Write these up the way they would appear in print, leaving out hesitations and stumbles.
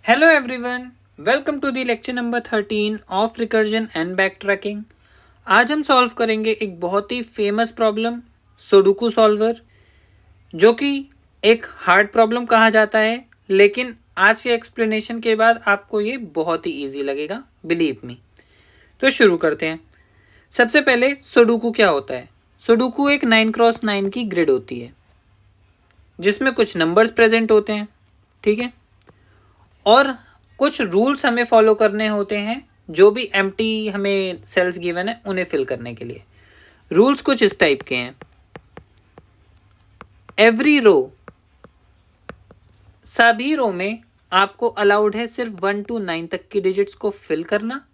Hello everyone, welcome to the lecture number 13 of recursion and backtracking। आज हम solve करेंगे एक बहुत ही फेमस प्रॉब्लम सुडोकू सॉल्वर, जो कि एक हार्ड प्रॉब्लम कहा जाता है, लेकिन आज के एक्सप्लेनेशन के बाद आपको ये बहुत ही इजी लगेगा, बिलीव मी। तो शुरू करते हैं। सबसे पहले सुडोकू क्या होता है। सुडोकू एक 9x9 की ग्रिड होती है जिसमें कुछ नंबर्स प्रेजेंट होते हैं, ठीक है, और कुछ रूल्स हमें फॉलो करने होते हैं जो भी एम्प्टी हमें सेल्स गिवन है उन्हें फिल करने के लिए। रूल्स कुछ इस टाइप के हैं। एवरी रो, सभी रो में आपको अलाउड है सिर्फ 1 to 9 तक की डिजिट्स को फिल करना,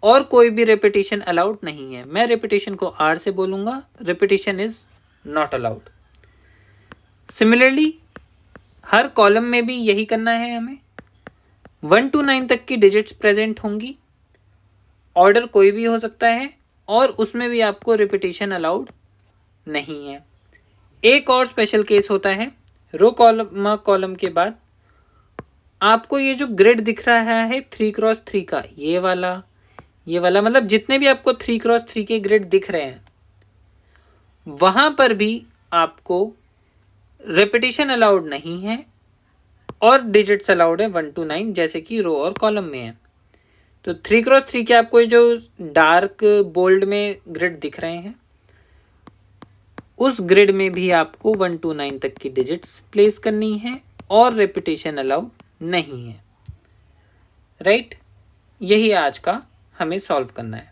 और कोई भी रेपिटेशन अलाउड नहीं है। मैं रेपिटेशन को आर से बोलूंगा, repetition is not allowed. Similarly her column में भी यही करना है हमें। 1 to 9 तक की डिजिट्स प्रेजेंट होंगी, ऑर्डर कोई भी हो सकता है, और उसमें भी आपको रिपीटेशन अलाउड नहीं है। एक और स्पेशल केस होता है, रो कॉलम के बाद आपको ये जो ग्रिड दिख रहा है 3x3 का, ये वाला मतलब जितने भी आपको 3x3 के ग्रिड दिख रहे हैं वहां पर भी आपको रिपीटेशन अलाउड नहीं है, और डिजिट्स अलाउड है 1 to 9 जैसे कि रो और कॉलम में है। तो 3x3 के आपको जो डार्क बोल्ड में ग्रिड दिख रहे हैं, उस ग्रिड में भी आपको 1 to 9 तक की डिजिट्स प्लेस करनी है, और रेपिटेशन अलाउड नहीं है। राइट, यही आज का हमें सॉल्व करना है।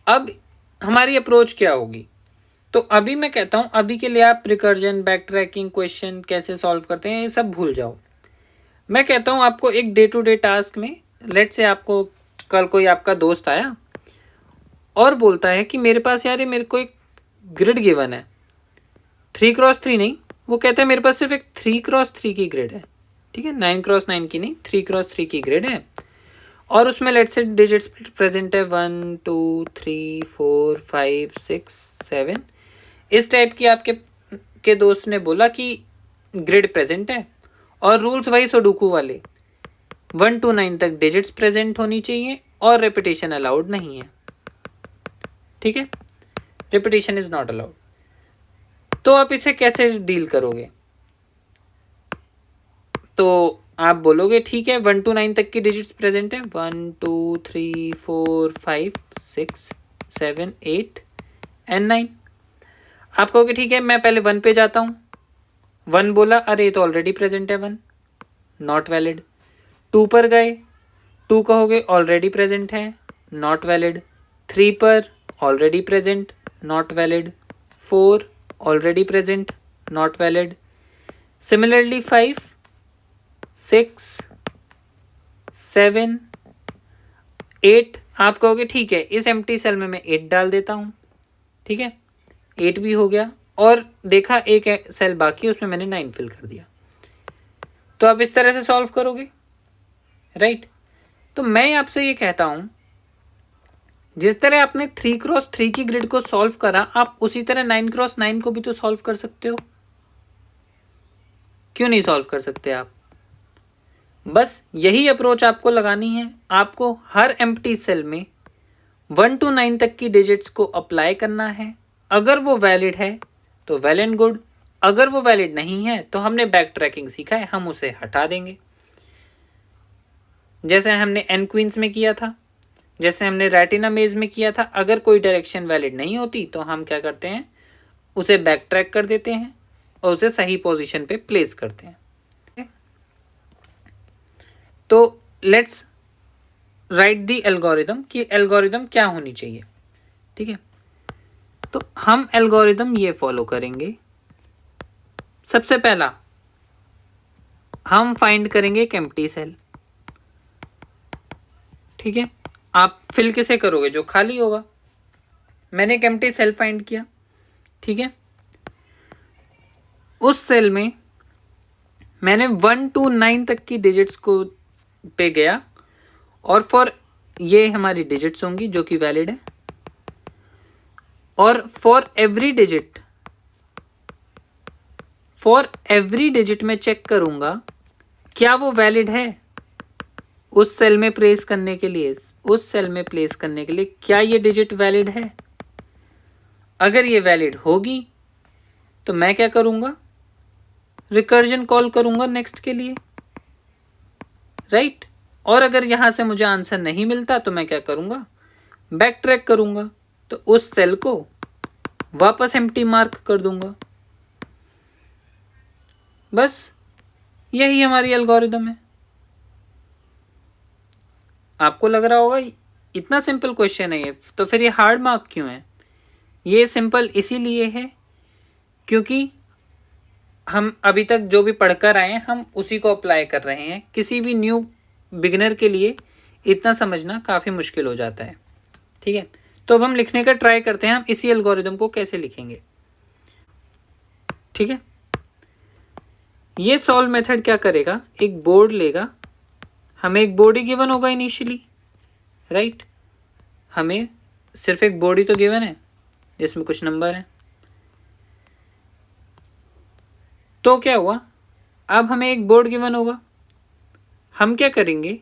अब हमारी अप्रोच क्या होगी, तो अभी मैं कहता हूं, अभी के लिए आप रिकर्जन, बैक ट्रैकिंग, क्वेश्चन कैसे सॉल्व करते हैं ये सब भूल जाओ। मैं कहता हूं आपको एक डे टू डे टास्क में, लेट से आपको कल कोई आपका दोस्त आया और बोलता है कि मेरे पास यार ये मेरे को एक ग्रिड गिवन है, 3x3 नहीं, वो कहता है मेरे पास सिर्फ एक 3x3 की ग्रिड है, ठीक है, 9x9 की नहीं, 3x3 की ग्रिड है, और उसमें लेट से डिजिट्स प्रेजेंट है 1 2 3 4 5 6 7। इस टाइप की आपके दोस्त ने बोला कि ग्रिड प्रेजेंट है, और रूल्स वही सुडोकू वाले, 1 to 9 तक डिजिट्स प्रेजेंट होनी चाहिए, और रेपिटेशन अलाउड नहीं है, ठीक है, रेपिटेशन इज नॉट अलाउड। तो आप इसे कैसे डील करोगे, तो आप बोलोगे ठीक है 1 to 9 तक की डिजिट्स प्रेजेंट है, 1 2 3 4 5 6 7 8 एंड 9। आप कहोगे ठीक है मैं पहले 1 पे जाता हूँ, 1 बोला, अरे ये तो ऑलरेडी प्रेजेंट है 1, नॉट वैलिड। 2 पर गए, 2 कहोगे ऑलरेडी प्रेजेंट है, नॉट वैलिड। 3 पर already present, not valid. 4 already present, not valid. Similarly 5 6 7 8, आप कहोगे ठीक है इस एम्प्टी सेल में मैं 8 डाल देता हूँ, ठीक है, 8 भी हो गया, और देखा एक सेल बाकी उसमें मैंने 9 फिल कर दिया। तो आप इस तरह से सॉल्व करोगे, राइट। तो मैं आपसे ये कहता हूं, जिस तरह आपने 3x3 की ग्रिड को सॉल्व करा, आप उसी तरह 9x9 को भी तो सॉल्व कर सकते हो। क्यों नहीं सॉल्व कर सकते आप? बस यही अप्रोच आपको लगानी है। आपको हर एम्प्टी सेल में 1 to 9 तक की डिजिट्स को अप्लाई करना है। अगर वो वैलिड है तो वेल एंड गुड, अगर वो वैलिड नहीं है तो हमने बैक ट्रैकिंग सीखा है, हम उसे हटा देंगे, जैसे हमने एन क्वींस में किया था, जैसे हमने रेटिना मेज में किया था। अगर कोई डायरेक्शन वैलिड नहीं होती तो हम क्या करते हैं, उसे बैक ट्रैक कर देते हैं और उसे सही पोजीशन पे प्लेस करते हैं। तो लेट्स राइट द एल्गोरिदम, कि एल्गोरिदम क्या होनी चाहिए, ठीक है। तो हम एल्गोरिदम ये फॉलो करेंगे। सबसे पहला हम फाइंड करेंगे एक एम्प्टी सेल, ठीक है। आप फिल किसे करोगे, जो खाली होगा। मैंने एक एम्प्टी सेल फाइंड किया, ठीक है। उस सेल में मैंने 1 to 9 तक की डिजिट्स को पे गया, और फॉर ये हमारी डिजिट्स होंगी जो कि वैलिड है, और फॉर एवरी डिजिट मैं चेक करूंगा क्या वो वैलिड है उस सेल में प्लेस करने के लिए? उस सेल में प्लेस करने के लिए क्या ये डिजिट वैलिड है? अगर ये वैलिड होगी तो मैं क्या करूंगा? रिकर्जन कॉल करूंगा नेक्स्ट के लिए, राइट? और अगर यहां से मुझे आंसर नहीं मिलता तो मैं क्या करूंगा? बैक ट्रैक करूंगा, तो उस सेल को वापस एम्प्टी मार्क कर दूंगा। बस यही हमारी एल्गोरिदम है। आपको लग रहा होगा इतना सिंपल क्वेश्चन है ये, तो फिर ये हार्ड मार्क क्यों है? ये सिंपल इसीलिए है क्योंकि हम अभी तक जो भी पढ़कर आए हैं हम उसी को अप्लाई कर रहे हैं। किसी भी न्यू बिगिनर के लिए इतना समझना काफ़ी मुश्किल हो जाता है, ठीक है? तो अब हम लिखने का ट्राई करते हैं, हम इसी एल्गोरिदम को कैसे लिखेंगे, ठीक है? ये सॉल्व मेथड क्या करेगा? एक बोर्ड लेगा, हमें एक बोर्ड ही गिवन होगा इनिशियली, राइट? हमें सिर्फ एक बोर्ड ही तो गिवन है जिसमें कुछ नंबर हैं। तो क्या हुआ? अब हमें एक बोर्ड गिवन होगा, हम क्या करेंगे?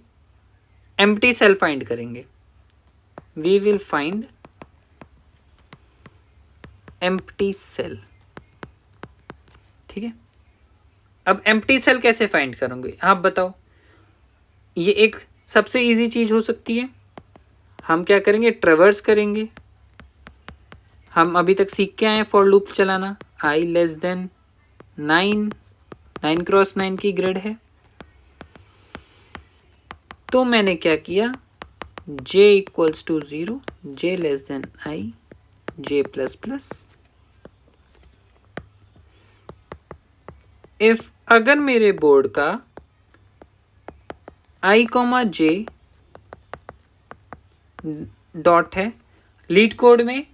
एम्प्टी सेल फाइंड करेंगे। We will find empty cell, ठीक है? अब एम्प्टी सेल कैसे फाइंड करोगे आप बताओ? ये एक सबसे इजी चीज हो सकती है। हम क्या करेंगे? ट्रेवर्स करेंगे। हम अभी तक सीख के आए हैं फॉर लूप चलाना। i लेस देन 9, 9 क्रॉस 9 की ग्रिड है। तो मैंने क्या किया? j equals to 0, j less than i, j plus plus. If अगर मेरे बोर्ड का i, j डॉट है, लीड कोड में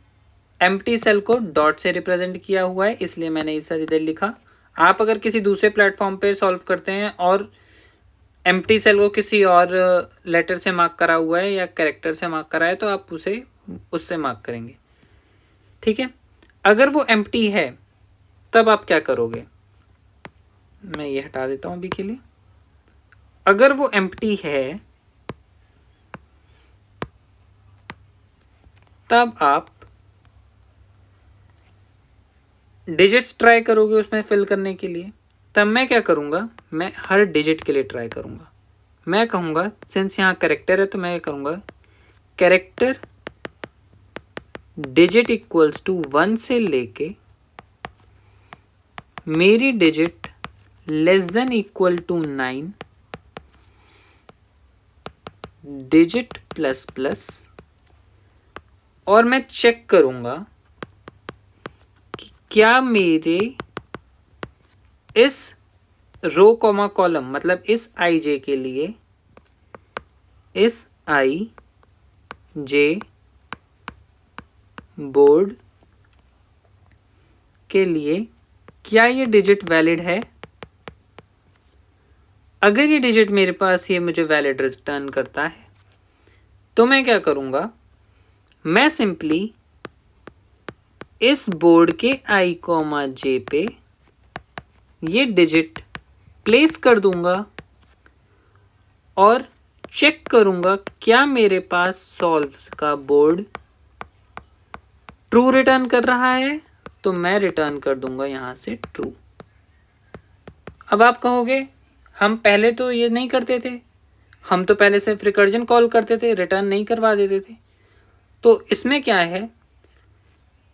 एम्प्टी सेल को डॉट से रिप्रेजेंट किया हुआ है, इसलिए मैंने इस इधर लिखा। आप अगर किसी दूसरे प्लेटफॉर्म पे सॉल्व करते हैं और एम्प्टी सेल को किसी और लेटर से मार्क करा हुआ है या कैरेक्टर से मार्क करा है तो आप उसे उससे मार्क करेंगे, ठीक है? अगर वो एम्प्टी है तब आप क्या करोगे? मैं ये हटा देता हूं अभी के लिए। अगर वो एम्प्टी है तब आप डिजिट्स ट्राई करोगे उसमें फिल करने के लिए। तब मैं क्या करूँगा? मैं हर डिजिट के लिए ट्राई करूँगा। मैं कहूँगा सिंस यहाँ कैरेक्टर है तो मैं क्या करूँगा? कैरेक्टर डिजिट इक्वल्स टू 1 से लेके मेरी digit less than equal to 9 digit plus plus, और मैं चेक करूँगा कि क्या मेरे इस रो कॉमा कॉलम मतलब इस आई जे के लिए, इस आई जे बोर्ड के लिए क्या ये डिजिट वैलिड है? अगर ये डिजिट मेरे पास ये मुझे वैलिड रिटर्न करता है तो मैं क्या करूँगा? मैं सिंपली इस बोर्ड के i, j पे ये डिजिट प्लेस कर दूंगा और चेक करूंगा क्या मेरे पास सॉल्व का बोर्ड ट्रू रिटर्न कर रहा है, तो मैं रिटर्न कर दूंगा यहां से ट्रू। अब आप कहोगे हम पहले तो ये नहीं करते थे, हम तो पहले सिर्फ रिकर्जन कॉल करते थे, रिटर्न नहीं करवा देते थे। तो इसमें क्या है?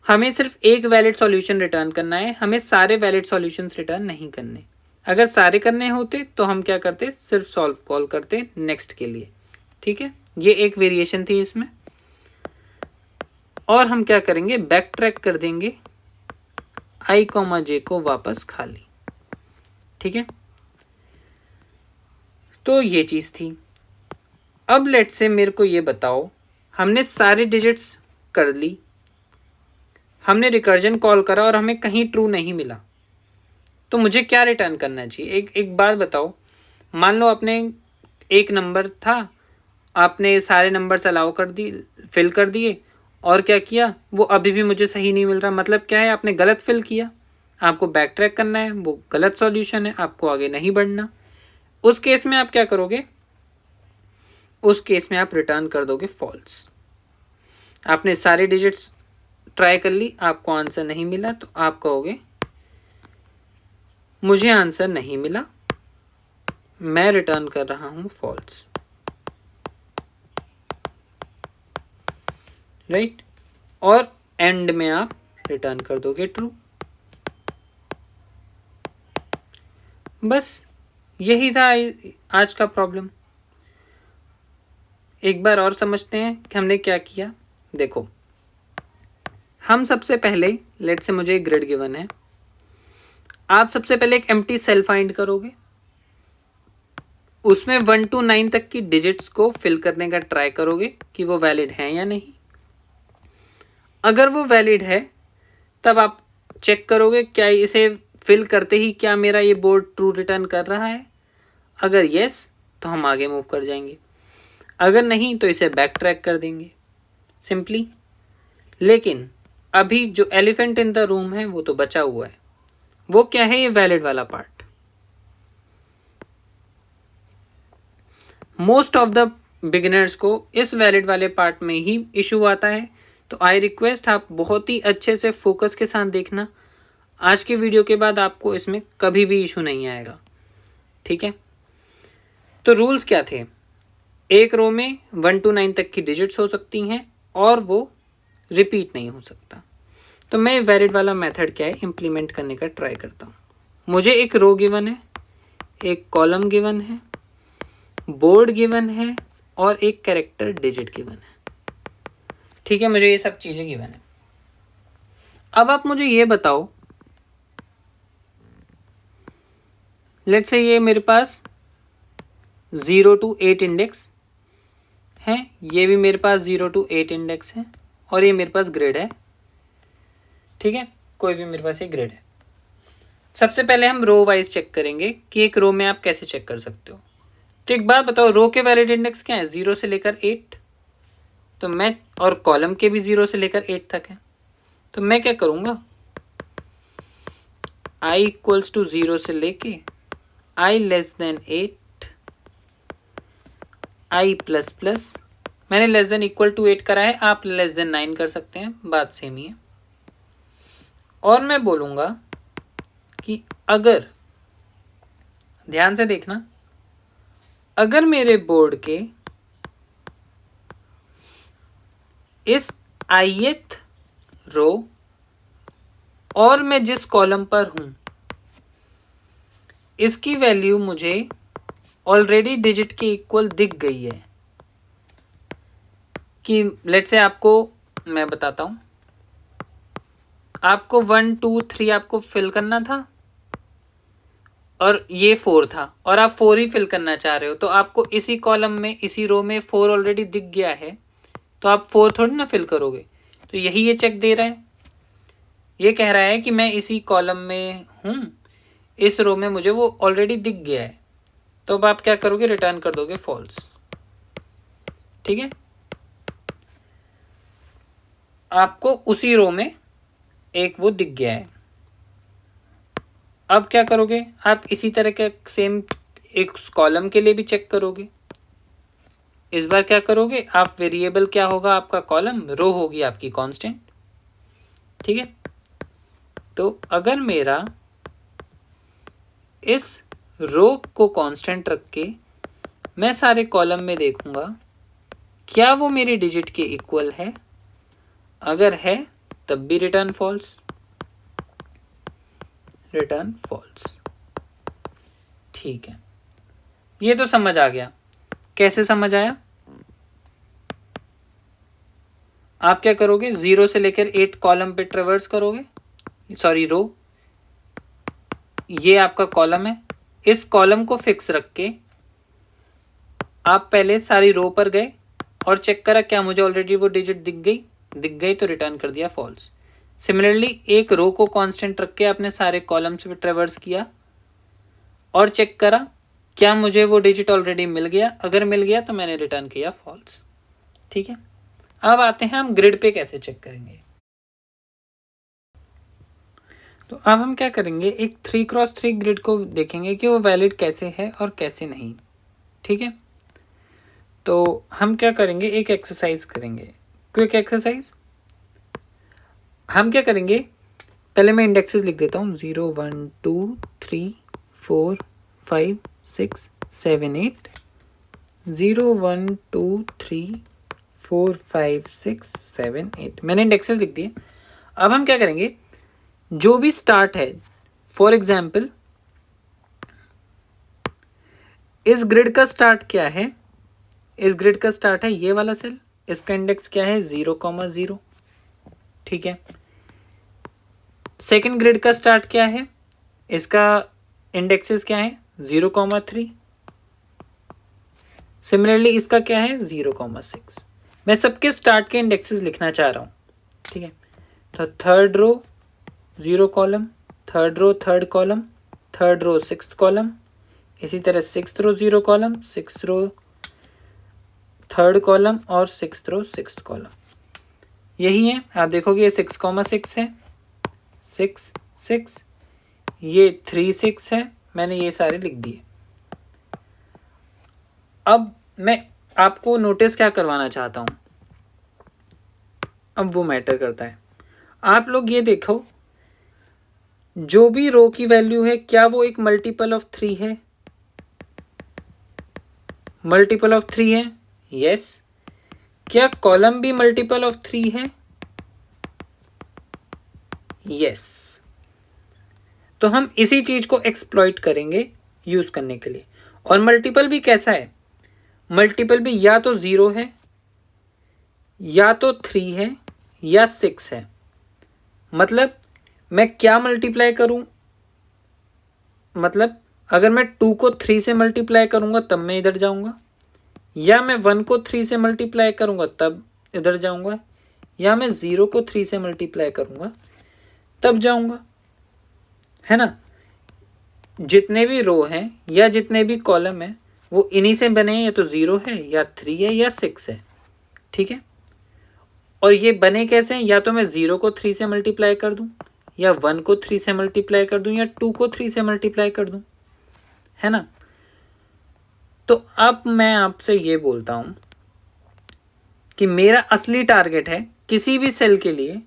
हमें सिर्फ एक वैलिड सॉल्यूशन रिटर्न करना है, हमें सारे वैलिड सॉल्यूशंस रिटर्न नहीं करने। अगर सारे करने होते तो हम क्या करते? सिर्फ सॉल्व कॉल करते नेक्स्ट के लिए, ठीक है? ये एक वेरिएशन थी इसमें। और हम क्या करेंगे? बैक ट्रैक कर देंगे i, j को वापस खाली, ठीक है? तो ये चीज थी। अब लेट से मेरे को ये बताओ, हमने सारे डिजिट्स कर ली, हमने रिकर्जन कॉल करा और हमें कहीं ट्रू नहीं मिला, तो मुझे क्या रिटर्न करना चाहिए? एक बात बताओ, मान लो आपने एक नंबर था, आपने सारे नंबर्स अलाउ कर दी, फिल कर दिए, और क्या किया? वो अभी भी मुझे सही नहीं मिल रहा। मतलब क्या है? आपने गलत फिल किया, आपको बैक ट्रैक करना है, वो गलत सॉल्यूशन है, आपको आगे नहीं बढ़ना। उस केस में आप क्या करोगे, उस केस में आप रिटर्न कर दोगे फॉल्स। आपने सारे डिजिट्स ट्राई कर ली, आपको आंसर नहीं मिला, तो आप कहोगे मुझे आंसर नहीं मिला, मैं रिटर्न कर रहा हूं फॉल्स, राइट। और एंड में आप रिटर्न कर दोगे ट्रू। बस यही था आज का प्रॉब्लम। एक बार और समझते हैं कि हमने क्या किया। देखो, हम सबसे पहले लेट से मुझे एक ग्रिड गिवन है, आप सबसे पहले एक एम्प्टी सेल फाइंड करोगे, उसमें 1 to 9 तक की डिजिट्स को फिल करने का ट्राई करोगे कि वो वैलिड है या नहीं। अगर वो वैलिड है तब आप चेक करोगे क्या इसे फिल करते ही क्या मेरा ये बोर्ड ट्रू रिटर्न कर रहा है। अगर यस तो हम आगे मूव कर जाएंगे, अगर नहीं तो इसे बैक ट्रैक कर देंगे सिंपली। लेकिन अभी जो एलिफेंट इन द रूम है वो तो बचा हुआ है, वो क्या है, ये वैलिड वाला part. Most of the beginners को इस वैलिड वाले पार्ट में ही इशू आता है, तो आई रिक्वेस्ट आप बहुत ही अच्छे से फोकस के साथ देखना। आज के वीडियो के बाद आपको इसमें कभी भी इशू नहीं आएगा, ठीक है। तो रूल्स क्या थे, एक रो में 1 to 9 तक की डिजिट्स हो सकती हैं और वो रिपीट नहीं हो सकता। तो मैं वैलिड वाला मेथड क्या है इम्प्लीमेंट करने का ट्राई करता हूँ। मुझे एक रो गिवन है, एक कॉलम गिवन है, बोर्ड गिवन है और एक कैरेक्टर डिजिट गिवन है, ठीक है। मुझे ये सब चीजें गिवन है। अब आप मुझे ये बताओ, लेट्स से ये मेरे पास 0 to 8 इंडेक्स है, ये भी मेरे पास 0 to 8 इंडेक्स है और ये मेरे पास ग्रिड है, ठीक है। कोई भी मेरे पास ये ग्रिड है। सबसे पहले हम रो वाइज चेक करेंगे कि एक रो में आप कैसे चेक कर सकते हो। तो एक बात बताओ, रो के वैलिड इंडेक्स क्या है, 0 से लेकर 8। तो मैं, और कॉलम के भी 0 से लेकर 8 तक है। तो मैं क्या करूँगा, i इक्वल्स टू 0 से लेके i less then 8, i plus plus, मैंने लेस देन इक्वल टू 8 करा है, आप लेस देन 9 कर सकते हैं, बात सेम ही है। और मैं बोलूँगा कि अगर, ध्यान से देखना, अगर मेरे बोर्ड के इस ith रो और मैं जिस कॉलम पर हूं इसकी वैल्यू मुझे ऑलरेडी डिजिट के इक्वल दिख गई है, कि लेट्स से आपको मैं बताता हूं, आपको 1 2 3 आपको फिल करना था और ये 4 था और आप 4 ही फिल करना चाह रहे हो, तो आपको इसी कॉलम में, इसी रो में 4 ऑलरेडी दिख गया है, तो आप 4 थोड़ी ना फिल करोगे। तो यही ये चेक दे रहा है, ये कह रहा है कि मैं इसी कॉलम में हूँ, इस रो में मुझे वो ऑलरेडी दिख गया है। तो अब आप क्या करोगे, रिटर्न कर दोगे फॉल्स, ठीक है। आपको उसी रो में एक वो दिख गया है। अब क्या करोगे, आप इसी तरह के सेम एक कॉलम के लिए भी चेक करोगे। इस बार क्या करोगे, आप वेरिएबल क्या होगा आपका कॉलम, रो होगी आपकी कांस्टेंट, ठीक है। तो अगर मेरा इस रो को कांस्टेंट रख के मैं सारे कॉलम में देखूंगा क्या वो मेरी डिजिट के इक्वल है, अगर है तब भी रिटर्न फॉल्स, रिटर्न फॉल्स, ठीक है। ये तो समझ आ गया। कैसे समझ आया, आप क्या करोगे, 0 से लेकर 8 कॉलम पे ट्रेवर्स करोगे, सॉरी रो, ये आपका कॉलम है, इस कॉलम को फिक्स रख के आप पहले सारी रो पर गए और चेक करा क्या मुझे ऑलरेडी वो डिजिट दिख गई तो रिटर्न कर दिया फॉल्स। सिमिलरली एक रो को कांस्टेंट रख के आपने सारे कॉलम्स पे ट्रेवर्स किया और चेक करा क्या मुझे वो डिजिट ऑलरेडी मिल गया, अगर मिल गया तो मैंने रिटर्न किया फॉल्स, ठीक है। अब आते हैं हम ग्रिड पे कैसे चेक करेंगे। तो अब हम क्या करेंगे, एक 3x3 ग्रिड को देखेंगे कि वो वैलिड कैसे है और कैसे नहीं। ठीक है, तो हम क्या करेंगे, एक एक्सरसाइज करेंगे, क्विक एक्सरसाइज। हम क्या करेंगे, पहले मैं इंडेक्सेस लिख देता हूँ, 0 1 2 3 4 5 6 7 8, 0 1 2 3 4 5 6 7 8, मैंने इंडेक्सेस लिख दिए। अब हम क्या करेंगे, जो भी स्टार्ट है, फॉर एग्जाम्पल इस ग्रिड का स्टार्ट क्या है, इस ग्रिड का स्टार्ट है ये वाला सेल, इसका इंडेक्स क्या है 0,0। ठीक है, सेकंड ग्रिड का स्टार्ट क्या है, इसका इंडेक्सेस क्या है 0,3। सिमिलरली इसका क्या है 0,6। मैं सबके स्टार्ट के इंडेक्सेस लिखना चाह रहा हूँ। ठीक है, तो third row 0 column, third row third column, third row sixth column, इसी तरह sixth row 0 column, sixth row third column और सिक्स्थ रो सिक्स्थ कॉलम। यही है, आप देखोगे ये 6,6 है, 6 6, ये 3 6 है, मैंने ये सारे लिख दिए। अब मैं आपको नोटिस क्या करवाना चाहता हूँ, अब वो मैटर करता है। आप लोग ये देखो, जो भी रो की वैल्यू है क्या वो एक मल्टीपल ऑफ 3 है, मल्टीपल ऑफ 3 है, यस। क्या कॉलम भी मल्टीपल ऑफ 3 है, यस। तो हम इसी चीज को एक्सप्लॉइट करेंगे यूज करने के लिए। और मल्टीपल भी कैसा है, मल्टीपल भी या तो 0 है, या तो 3 है, या 6 है। मतलब मैं क्या मल्टीप्लाई करूं, मतलब अगर मैं 2 को 3 से मल्टीप्लाई करूंगा तब मैं इधर जाऊंगा, या मैं 1 को 3 से मल्टीप्लाई करूंगा तब इधर जाऊंगा, या मैं 0 को 3 से मल्टीप्लाई करूंगा तब जाऊंगा, है ना। जितने भी रो हैं या जितने भी कॉलम हैं वो इन्हीं से बने हैं, या तो 0 है या 3 है या 6 है। ठीक है, और ये बने कैसे हैं, या तो मैं 0 को 3 से मल्टीप्लाई कर दूं, या 1 को 3 से मल्टीप्लाई कर दूं, या 2 को 3 से मल्टीप्लाई कर दूं, है ना। तो अब मैं आपसे ये बोलता हूं कि मेरा असली टारगेट है किसी भी सेल के लिए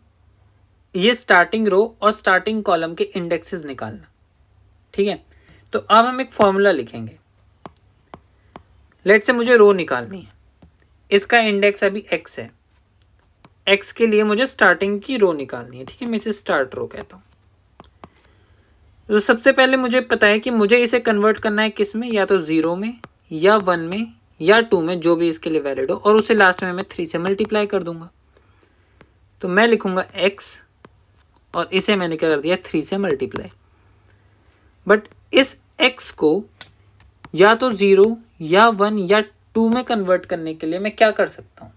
ये स्टार्टिंग रो और स्टार्टिंग कॉलम के इंडेक्सेस निकालना। ठीक है, तो अब हम एक फॉर्मूला लिखेंगे। लेट से मुझे रो निकालनी है, इसका इंडेक्स अभी x है, x के लिए मुझे स्टार्टिंग की रो निकालनी है। ठीक है, मैं इसे स्टार्ट रो कहता हूँ। तो सबसे पहले मुझे पता है कि मुझे इसे कन्वर्ट करना है किस में, या तो 0 में, या 1 में, या 2 में, जो भी इसके लिए वैलिड हो, और उसे लास्ट में मैं 3 से मल्टीप्लाई कर दूंगा। तो मैं लिखूंगा x, और इसे मैंने क्या कर दिया 3 से मल्टीप्लाई। बट इस x को या तो 0 या 1 या 2 में कन्वर्ट करने के लिए मैं क्या कर सकता हूं,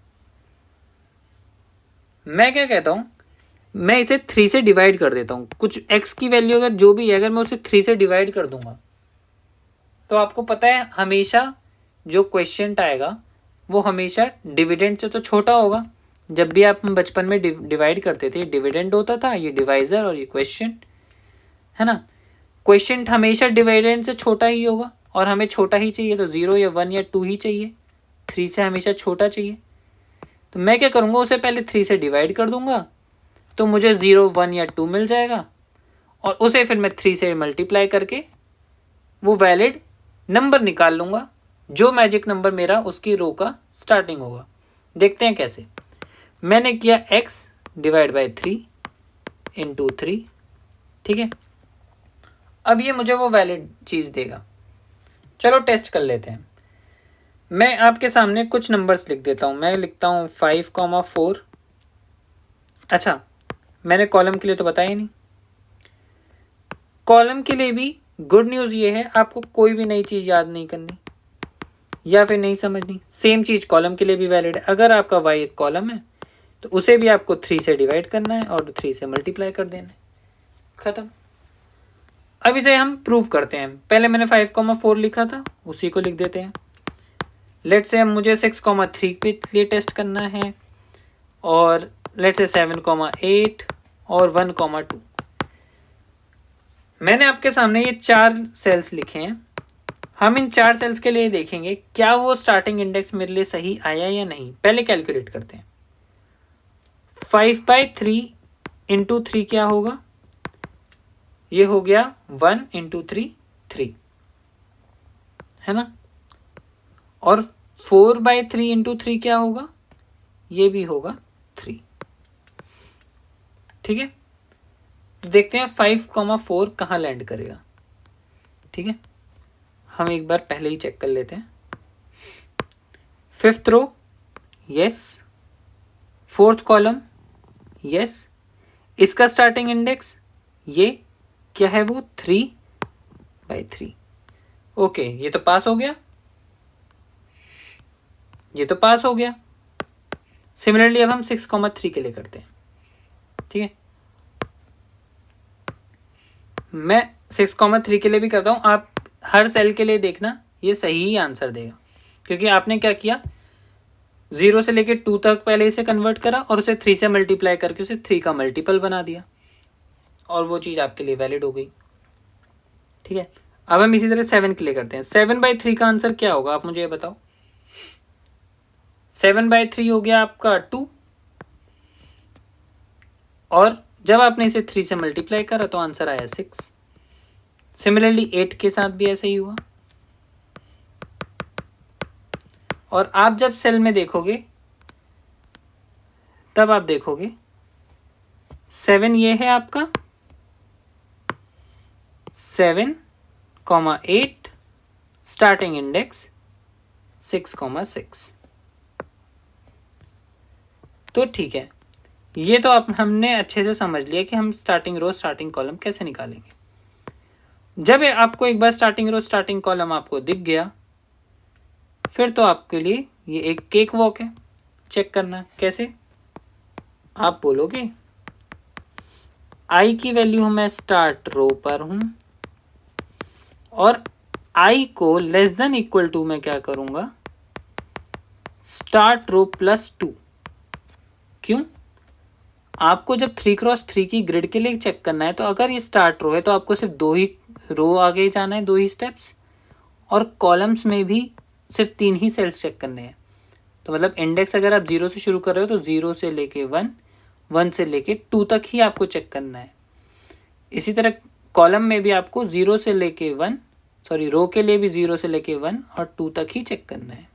मैं क्या कहता हूं, मैं इसे 3 से डिवाइड कर देता हूं। कुछ x की वैल्यू अगर जो भी है, अगर मैं उसे 3 से डिवाइड कर दूंगा तो आपको पता है हमेशा जो क्वेश्चन आएगा वो हमेशा डिविडेंड से तो छोटा होगा। जब भी आप बचपन में डिवाइड करते थे, डिविडेंड होता था, ये डिवाइजर और ये क्वेश्चन, है ना। क्वेश्चन हमेशा डिविडेंड से छोटा ही होगा, और हमें छोटा ही चाहिए, तो 0 या 1 या 2 ही चाहिए, 3 से हमेशा छोटा चाहिए। तो मैं क्या करूँगा, उसे पहले 3 से डिवाइड कर दूंगा, तो मुझे 0 1 या 2 मिल जाएगा, और उसे फिर मैं 3 से मल्टीप्लाई करके वो वैलिड नंबर निकाल लूँगा, जो मैजिक नंबर मेरा उसकी रो का स्टार्टिंग होगा। देखते हैं कैसे। मैंने किया x डिवाइड बाई 3 इंटू 3। ठीक है, अब ये मुझे वो वैलिड चीज़ देगा। चलो टेस्ट कर लेते हैं। मैं आपके सामने कुछ नंबर्स लिख देता हूँ। मैं लिखता हूँ 5,4। अच्छा, मैंने कॉलम के लिए तो बताया ही नहीं। कॉलम के लिए भी गुड न्यूज़ ये है, आपको कोई भी नई चीज़ याद नहीं करनी या फिर नहीं समझनी। सेम चीज़ कॉलम के लिए भी वैलिड है। अगर आपका y एक कॉलम है तो उसे भी आपको 3 से डिवाइड करना है और 3 से मल्टीप्लाई कर देना है, ख़त्म। अब इसे हम प्रूव करते हैं। पहले मैंने 5,4 लिखा था, उसी को लिख देते हैं। लेट से हम मुझे 6,3 पे लिए टेस्ट करना है, और लेट से 7,8 और 1,2। मैंने आपके सामने ये 4 सेल्स लिखे हैं। हम इन 4 सेल्स के लिए देखेंगे क्या वो स्टार्टिंग इंडेक्स मेरे लिए सही आया या नहीं। पहले कैलकुलेट करते हैं। 5/3 इंटू 3 क्या होगा? ये हो गया 1 इंटू 3 3, है ना। और 4/3 इंटू 3 क्या होगा? ये भी होगा 3। ठीक है, तो देखते हैं 5,4 कहाँ लैंड करेगा। ठीक है, हम एक बार पहले ही चेक कर लेते हैं। 5th रो यस, 4th कॉलम यस, इसका स्टार्टिंग इंडेक्स ये क्या है? वो 3/3। ओके, ये तो पास हो गया, ये तो पास हो गया। सिमिलरली अब हम 6,3 के लिए करते हैं। ठीक है, मैं 6,3 के लिए भी करता हूं। आप हर सेल के लिए देखना, ये सही ही आंसर देगा, क्योंकि आपने क्या किया, 0 से लेके 2 तक पहले इसे कन्वर्ट करा और उसे 3 से मल्टीप्लाई करके उसे 3 का मल्टीपल बना दिया, और वो चीज़ आपके लिए वैलिड हो गई। ठीक है, अब हम इसी तरह 7 के लिए करते हैं। 7/3 का आंसर क्या होगा, आप मुझे ये बताओ। 7/3 हो गया आपका 2, और जब आपने इसे 3 से मल्टीप्लाई करा तो आंसर आया 6। सिमिलरली 8 के साथ भी ऐसा ही हुआ। और आप जब सेल में देखोगे तब आप देखोगे 7 ये है आपका, 7,8 स्टार्टिंग इंडेक्स 6,6। तो ठीक है, ये तो आप हमने अच्छे से समझ लिया कि हम स्टार्टिंग रो स्टार्टिंग कॉलम कैसे निकालेंगे। जब आपको एक बार स्टार्टिंग रो स्टार्टिंग कॉलम आपको दिख गया, फिर तो आपके लिए ये एक केक वॉक है। चेक करना कैसे। आप बोलोगे आई की वैल्यू मैं स्टार्ट रो पर हूं, और आई को लेस देन इक्वल टू मैं क्या करूंगा, स्टार्ट रो +2। क्यों? आपको जब 3x3 की ग्रिड के लिए चेक करना है, तो अगर ये स्टार्ट रो है तो आपको सिर्फ 2 ही रो आगे जाना है, 2 ही स्टेप्स, और कॉलम्स में भी सिर्फ 3 ही सेल्स चेक करने हैं। तो मतलब इंडेक्स अगर आप 0 से शुरू कर रहे हो तो 0 से लेके 1, 1 से लेके 2 तक ही आपको चेक करना है। इसी तरह कॉलम में भी आपको 0 से लेके 1, सॉरी रो के लिए भी 0 से लेके 1 और 2 तक ही चेक करना है।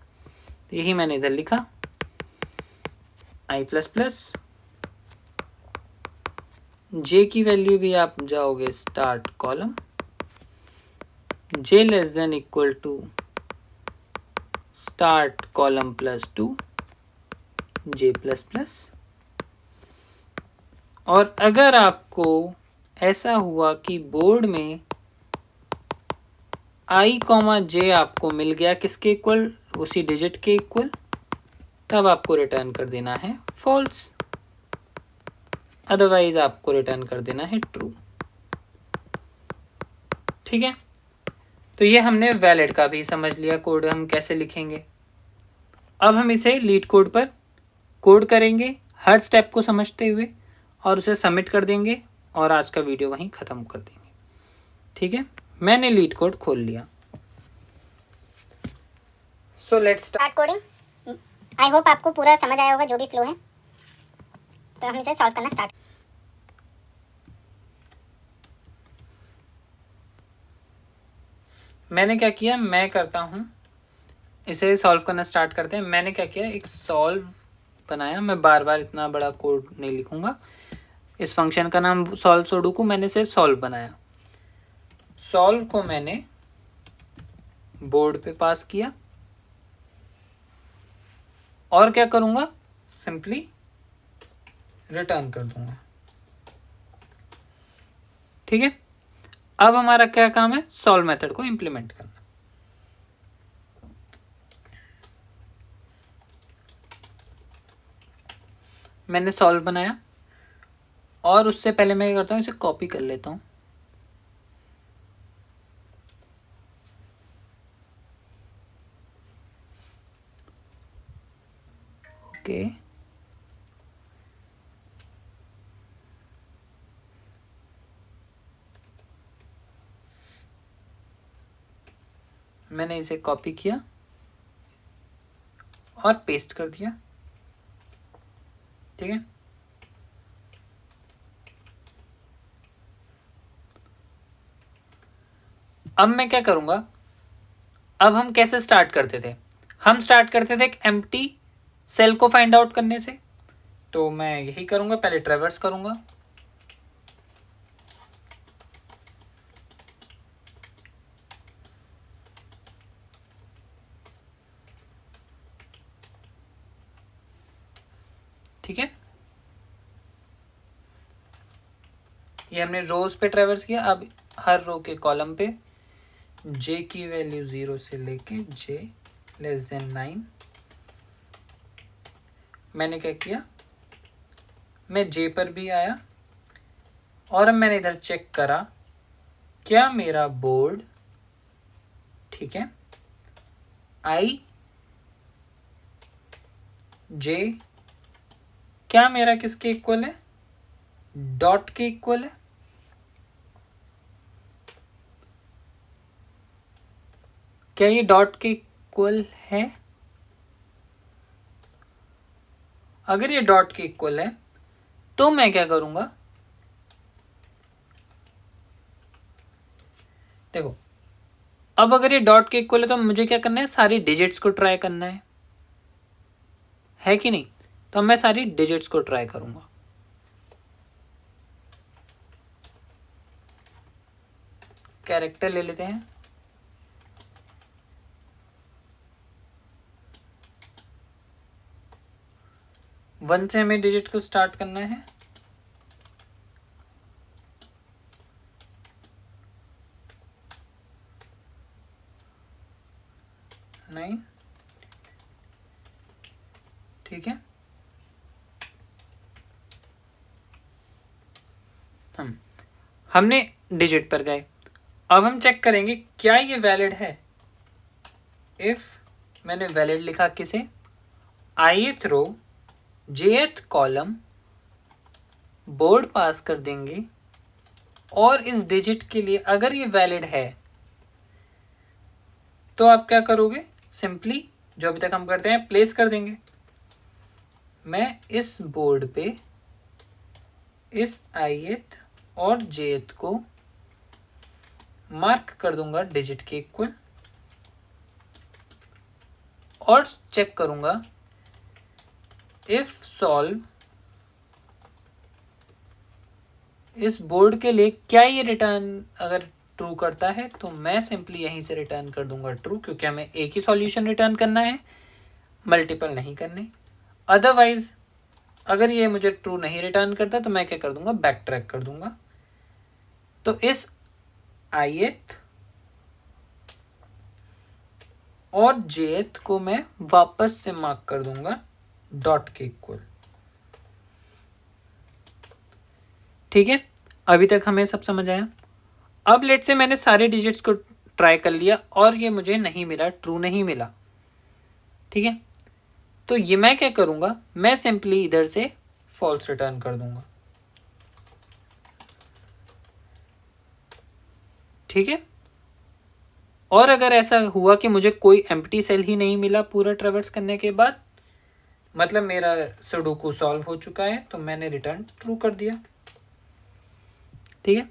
तो यही मैंने इधर लिखा, i++ जे की वैल्यू भी आप जाओगे start column, J less than equal to start column +2 j++। और अगर आपको ऐसा हुआ कि बोर्ड में i, आपको मिल गया किसके इक्वल, उसी डिजिट के इक्वल, तब आपको रिटर्न कर देना है फॉल्स, अदरवाइज आपको रिटर्न कर देना है ट्रू। ठीक है, तो ये हमने वैलिड का भी समझ लिया, कोड हम कैसे लिखेंगे। अब हम इसे लीड कोड पर कोड करेंगे हर स्टेप को समझते हुए, और उसे सबमिट कर देंगे, और आज का वीडियो वहीं ख़त्म कर देंगे। ठीक है, मैंने लीड कोड खोल लिया। So let's start coding. I hope आपको पूरा समझ आया होगा जो भी फ्लो है। तो हम इसे सॉल्व करना स्टार्ट। मैंने क्या किया, मैं करता हूँ, इसे सॉल्व करना स्टार्ट करते हैं। मैंने क्या किया, एक सॉल्व बनाया। मैं बार बार इतना बड़ा कोड नहीं लिखूंगा। इस फंक्शन का नाम सॉल्व सुडोकू, मैंने सिर्फ सॉल्व बनाया। सॉल्व को मैंने बोर्ड पे पास किया, और क्या करूंगा, सिंपली रिटर्न कर दूंगा। ठीक है, अब हमारा क्या काम है, सॉल्व मेथड को इंप्लीमेंट करना। मैंने सॉल्व बनाया, और उससे पहले मैं क्या करता हूँ, इसे कॉपी कर लेता हूँ। ओके, मैंने इसे कॉपी किया और पेस्ट कर दिया। ठीक है, अब मैं क्या करूंगा, अब हम कैसे स्टार्ट करते थे, हम स्टार्ट करते थे एक एम्प्टी सेल को फाइंड आउट करने से। तो मैं यही करूंगा, पहले ट्रैवर्स करूंगा। ठीक है, ये हमने रोज पे ट्रैवर्स किया। अब हर रो के कॉलम पे जे की वैल्यू 0 से लेके जे लेस देन 9। मैंने क्या किया, मैं जे पर भी आया और अब मैंने इधर चेक करा क्या मेरा बोर्ड, ठीक है, आई जे क्या मेरा किसके इक्वल है, डॉट के इक्वल है। क्या ये डॉट के इक्वल है? अगर ये डॉट के इक्वल है तो मैं क्या करूंगा, देखो अब अगर ये डॉट के इक्वल है तो मुझे क्या करना है, सारी डिजिट्स को ट्राई करना है कि नहीं। तो मैं सारी डिजिट्स को ट्राई करूंगा। कैरेक्टर ले लेते हैं, वन से हमें डिजिट को स्टार्ट करना है। नाइन, ठीक है, हमने डिजिट पर गए। अब हम चेक करेंगे क्या ये वैलिड है। इफ मैंने वैलिड लिखा किसे, ith रो jth कॉलम बोर्ड पास कर देंगे और इस डिजिट के लिए अगर ये वैलिड है तो आप क्या करोगे, सिंपली जो अभी तक हम करते हैं प्लेस कर देंगे। मैं इस बोर्ड पे इस ith और jth को मार्क कर दूंगा डिजिट के इक्वल और चेक करूंगा इफ सॉल्व इस बोर्ड के लिए क्या ये रिटर्न अगर ट्रू करता है तो मैं सिंपली यहीं से रिटर्न कर दूंगा ट्रू, क्योंकि हमें एक ही सॉल्यूशन रिटर्न करना है, मल्टीपल नहीं करने। अदरवाइज अगर ये मुझे ट्रू नहीं रिटर्न करता तो मैं क्या कर दूंगा, बैक ट्रैक कर दूंगा। तो इस ith और jth को मैं वापस से मार्क कर दूंगा डॉट के इक्वल। ठीक है, अभी तक हमें सब समझ आया। अब लेट से मैंने सारे डिजिट्स को ट्राई कर लिया और ये मुझे नहीं मिला, ट्रू नहीं मिला। ठीक है, तो ये मैं क्या करूंगा, मैं सिंपली इधर से फॉल्स रिटर्न कर दूंगा। ठीक है, और अगर ऐसा हुआ कि मुझे कोई एम्प्टी सेल ही नहीं मिला पूरा ट्रैवर्स करने के बाद, मतलब मेरा सुडोकू सॉल्व हो चुका है, तो मैंने रिटर्न ट्रू कर दिया। ठीक है,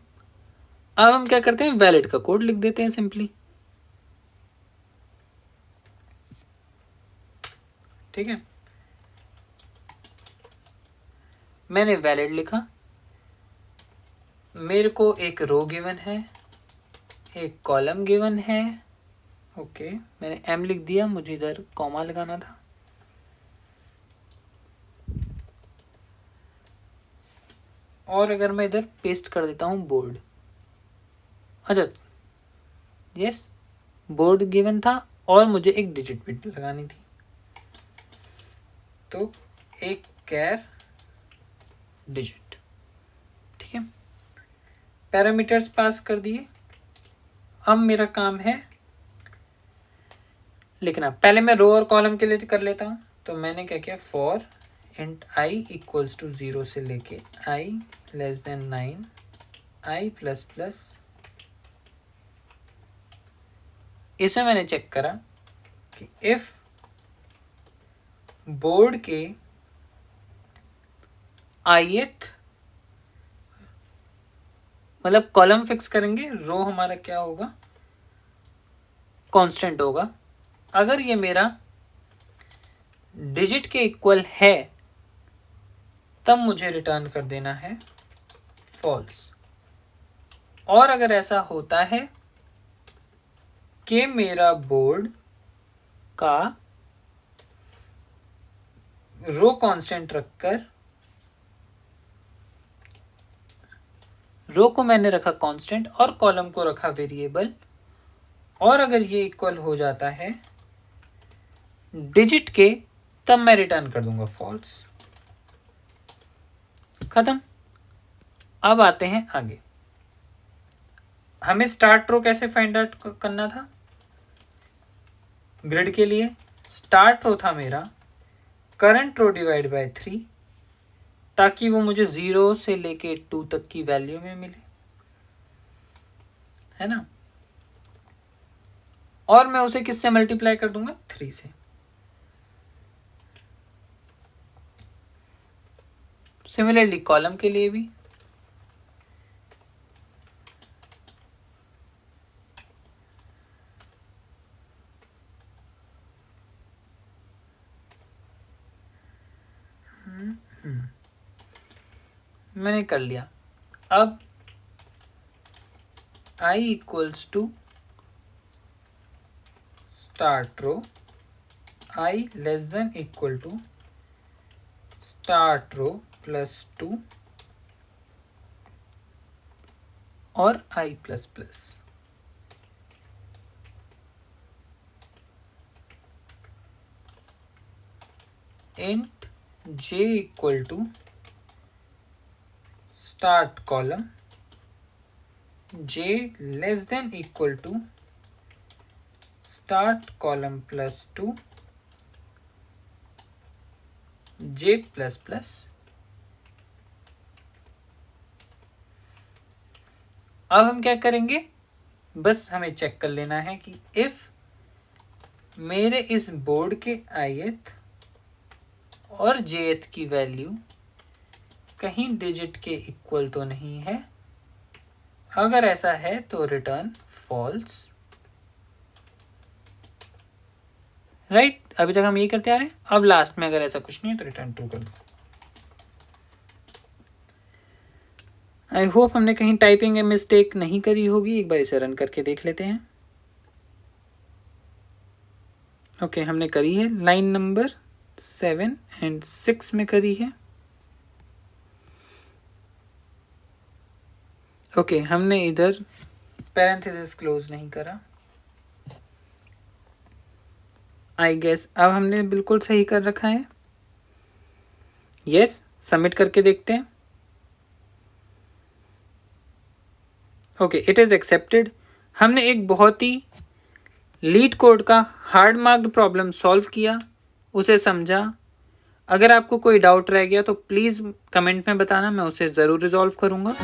अब हम क्या करते हैं, वैलिड का कोड लिख देते हैं सिंपली। ठीक है, मैंने वैलिड लिखा, मेरे को एक रो गिवन है, एक कॉलम गिवन है। ओके, मैंने m लिख दिया, मुझे इधर कॉमा लगाना था। और अगर मैं इधर पेस्ट कर देता हूं बोर्ड, अच्छा यस, बोर्ड गिवन था और मुझे एक डिजिट बिट लगानी थी, तो एक कैर डिजिट। ठीक है, पैरामीटर्स पास कर दिए। अब मेरा काम है लिखना, पहले मैं रो और कॉलम के लिए कर लेता हूं। तो मैंने क्या किया, for int i equals to 0 से लेके i less than 9 i plus plus इसमें मैंने चेक करा कि इफ बोर्ड के ith मतलब कॉलम फिक्स करेंगे, रो हमारा क्या होगा, कांस्टेंट होगा। अगर ये मेरा डिजिट के इक्वल है तब मुझे रिटर्न कर देना है फॉल्स। और अगर ऐसा होता है कि मेरा बोर्ड का रो कांस्टेंट रखकर, रो को मैंने रखा कांस्टेंट और कॉलम को रखा वेरिएबल, और अगर ये इक्वल हो जाता है डिजिट के, तब मैं रिटर्न कर दूंगा फॉल्स। खत्म। अब आते हैं आगे। हमें स्टार्ट रो कैसे फाइंड आउट करना था ग्रिड के लिए? स्टार्ट रो था मेरा करंट रो डिवाइड बाय 3, ताकि वो मुझे 0 से लेके 2 तक की वैल्यू में मिले, है ना। और मैं उसे किससे मल्टीप्लाई कर दूंगा? 3 से। सिमिलरली कॉलम के लिए भी मैंने कर लिया। अब I equals to start row, I less than equal to start row plus 2 और I plus plus. Int j equal to start column, j less than equal to start column plus 2 j plus plus. अब हम क्या करेंगे, बस हमें check कर लेना है कि इफ मेरे इस बोर्ड के ith और jth की वैल्यू कहीं डिजिट के इक्वल तो नहीं है। अगर ऐसा है तो रिटर्न फॉल्स। राइट, अभी तक हम ये करते आ रहे हैं। अब लास्ट में अगर ऐसा कुछ नहीं है तो रिटर्न ट्रू कर दो। आई होप हमने कहीं टाइपिंग में मिस्टेक नहीं करी होगी। एक बार इसे रन करके देख लेते हैं। ओके, हमने करी है। लाइन नंबर 7 और 6 में करी है। ओके, हमने इधर पैरेंथेसिस क्लोज नहीं करा। आई गेस अब हमने बिल्कुल सही कर रखा है। यस, सबमिट करके देखते हैं। Okay, it is accepted. हमने एक बहुत ही लीड कोड का हार्ड मार्क्ड प्रॉब्लम सॉल्व किया, उसे समझा। अगर आपको कोई डाउट रह गया तो प्लीज़ कमेंट में बताना, मैं उसे ज़रूर रिजॉल्व करूँगा।